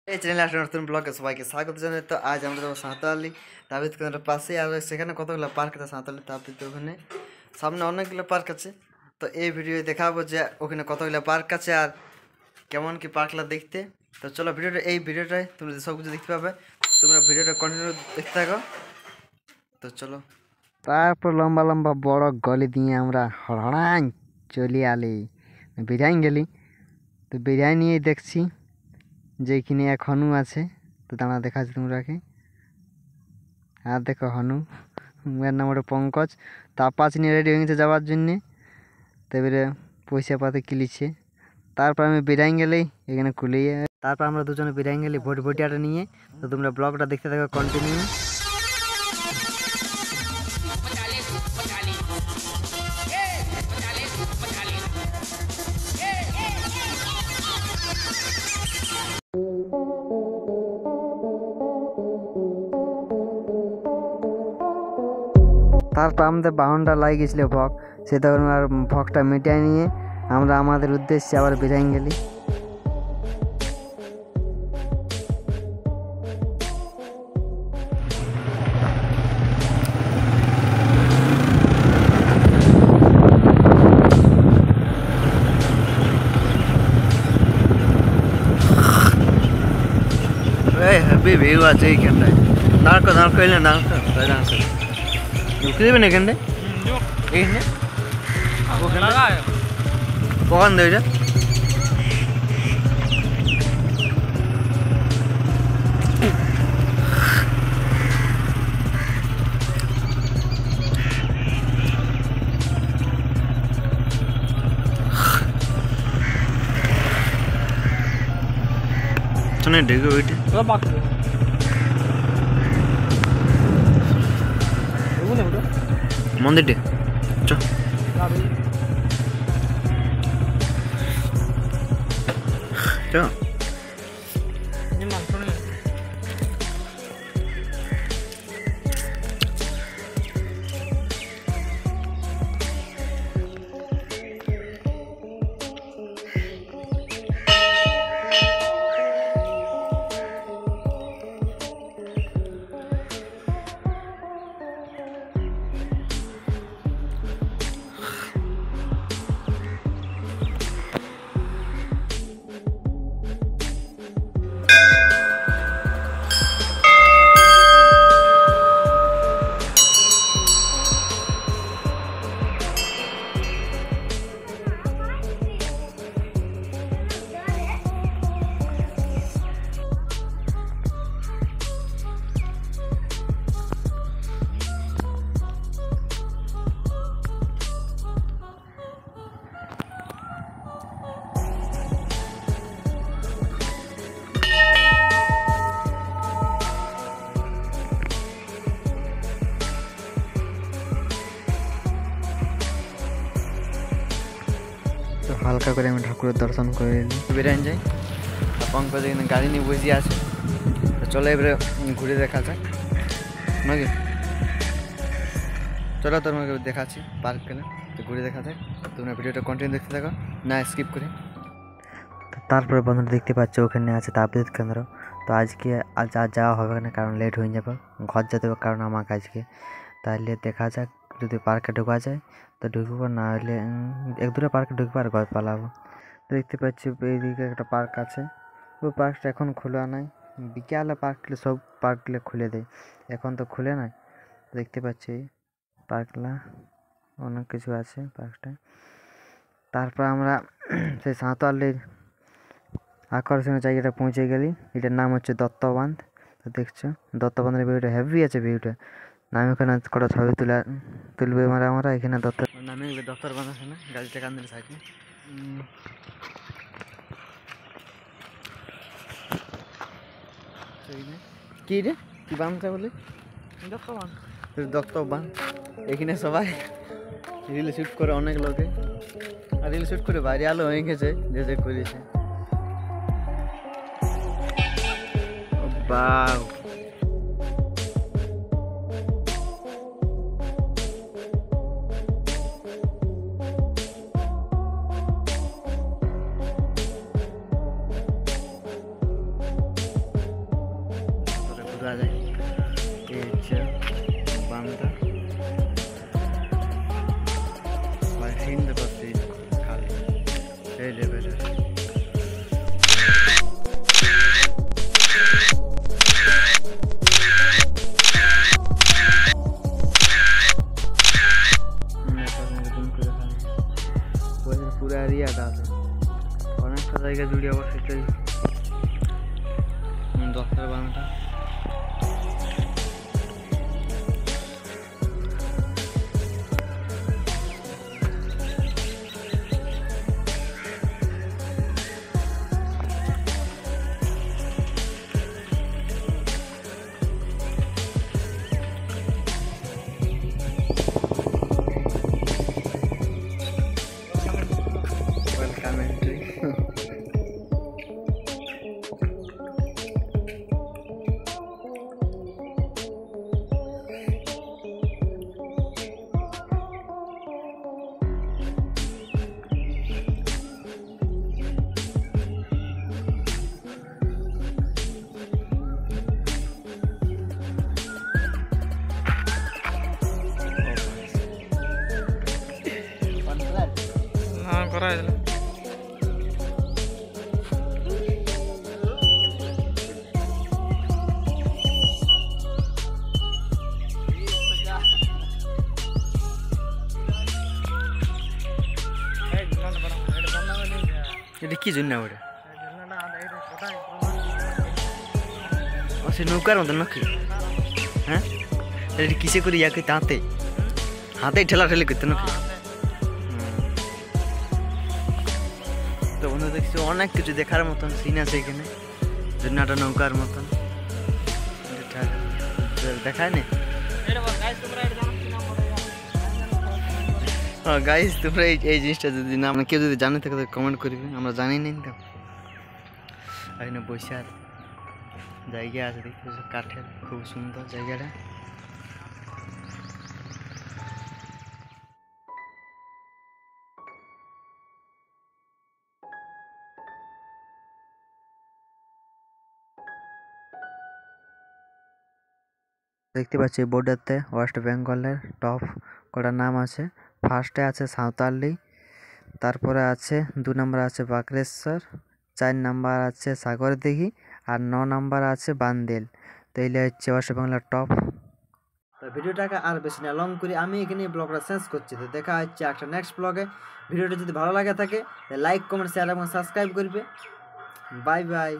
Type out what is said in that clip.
এই চ্যানেলে আসলে নতুন ব্লগে সবাইকে স্বাগত জানাই। তো আজ আমরা যাবো সাঁওতালি তাবিদ কেন্দ্রের পাশে, আর সেখানে কতগুলো পার্ক আছে সাঁওতালি তাবিদ। ওখানে সামনে অনেকগুলো পার্ক আছে। তো এই ভিডিও দেখাবো যে ওখানে কতগুলো পার্ক আছে আর কেমন কি পার্কগুলো দেখতে। তো চলো এই ভিডিওটায় তোমরা সব কিছু দেখতে পাবে, তোমরা ভিডিওটা কন্টিনিউ দেখতে থাকো। তো চলো, তারপর লম্বা লম্বা বড় গলি দিয়ে আমরা হড়াং চলে আলি বিরিয়ানি গেলি। তো বিরিয়ানি নিয়ে দেখছি যে এখানে এক হনু আছে। তো দাঁড়া দেখাচ্ছি তোমরাকে। আর দেখো হনু, এর নাম ওটা পঙ্কজ। তা পাঁচ নিয়ে রেডি হয়ে গেছে যাওয়ার জন্যে। তো এবারে পয়সা পাতে কিলিছে। তারপর আমি বিরিয়ানি গেলেই এখানে খুলিয়ে, তারপর আমরা দুজনে বিরিয়ানি গেলি ভটিয়াটা নিয়ে। তো তোমরা ব্লগটা দেখতে থাকো কন্টিনিউ। তারপর আমাদের বাহনটা লাগে গেছিলো ভগ, সে তখন আর ভগটা মিটাই নিয়ে আমরা আমাদের উদ্দেশ্যে আবার বিরিয়ানি গেলি। হেভি ভিউ আছে এইখানটায়। দাঁড় করলে ঢুকে দেবেন এখানটায়। এইখানে কখন দেবে এটা? ঢেকে ওইটা মন্দিরটি চ হালকা করে আমি ঠাকুরের দর্শন করে বেরিয়ে যাই। পঙ্কজ এখানে গাড়ি নিয়ে বসে আছে। তো চলো এবারে ঘুরে দেখা যাক নাকি। চলো তোমাকে দেখাচ্ছি পার্ক কেনা। তো ঘুরে দেখা যাক, তোমরা ভিডিওটা কন্টিনিউ দেখতে থাকো না স্কিপ করে। তারপরে বন্ধুরা দেখতে পাচ্ছ ওখানে আছে তাপবিদ্যুৎ কেন্দ্র। তো আজকে আর যাওয়া হবে না, কারণ লেট হয়ে যাবে, ঘর যেতে হবে কারণ আমাকে আজকে। তাহলে দেখা যাক, যদি পার্কে ঢোকা যায় তো ঢুকবো, না হলে এক দুটো পার্কে ঢুকবো আর ঘর পালাবো। দেখতে পাচ্ছি এইদিকে একটা পার্ক আছে। ওই পার্কটা এখন খোলা নাই, বিকেলে পার্কগুলো সব পার্কগুলো খুলে দেয়, এখন তো খুলে নাই। দেখতে পাচ্ছি পার্কগুলা অনেক কিছু আছে পার্কটায়। তারপর আমরা সেই সাঁওতালির আকর্ষণীয় জায়গাটা পৌঁছে গেলি। এটার নাম হচ্ছে দত্ত বাঁধ। তো দেখছো দত্ত বাঁধের ভিউটা হেভি আছে। ভিউটা নামে ওখানে কটা ছবি তুলবে আমরা এখানে দত্ত নামে দত্তর বাঁধ আছে না, গাড়িটা কান্দের সাইডে। কি রে কি বাঁধটা বলে? দত্ত বাঁধ। এখানে সবাই রিল শুট করে, অনেক লোকে রিল শুট করে বাইরে আলো হয়ে গেছে যে করেছে। বাহ, দেওয়া যায়। এই হচ্ছে বান্ধা হিন্দু করতে খালি এই লেভেলের। পুরো এরিয়াটা আছে, অনেকটা জায়গা জুড়ে অবস্থিত 10টার বানাটা। করা হয়েছিল এটা কি জন্য ওটা সে নৌকার মতন নাকি? হ্যাঁ এটা কিসে করে ইয়াকে হাতে হাতে ঠেলা ঠেলি করতে নাকি? তো বন্ধু দেখছি অনেক কিছু দেখার মতন সিন আছে এখানে, জন্নাটা নৌকার মতন দেখায় না। হ্যাঁ গাইস, তোমরা এই জিনিসটা যদি না কেউ যদি জানে থাকে তো কমেন্ট করবে, আমরা জানি না। তো এখানে বসার জায়গা আছে, দেখতে কাঠের, খুব সুন্দর জায়গাটা। দেখতে পাচ্ছি বোর্ডারতে ওয়েস্ট বেঙ্গলের টপ কটা নাম আছে। ফার্স্টে আছে সাঁওতালি, তারপরে আছে 2 নম্বর আছে বাকরেশ্বর, 4 নম্বর আছে সাগরদিঘি, আর 9 নম্বর আছে বান্দেল। তো এইটা হচ্ছে ওয়েস্ট বেঙ্গলের টপ। তো ভিডিওটাকে আর বেশি না লং করি, আমি এখানে ব্লগটা শেষ করছি। তো দেখা হচ্ছে একটা নেক্সট ব্লগে। ভিডিওটা যদি ভালো লাগে থাকে লাইক কমেন্ট শেয়ার এবং সাবস্ক্রাইব করবে। Bye bye.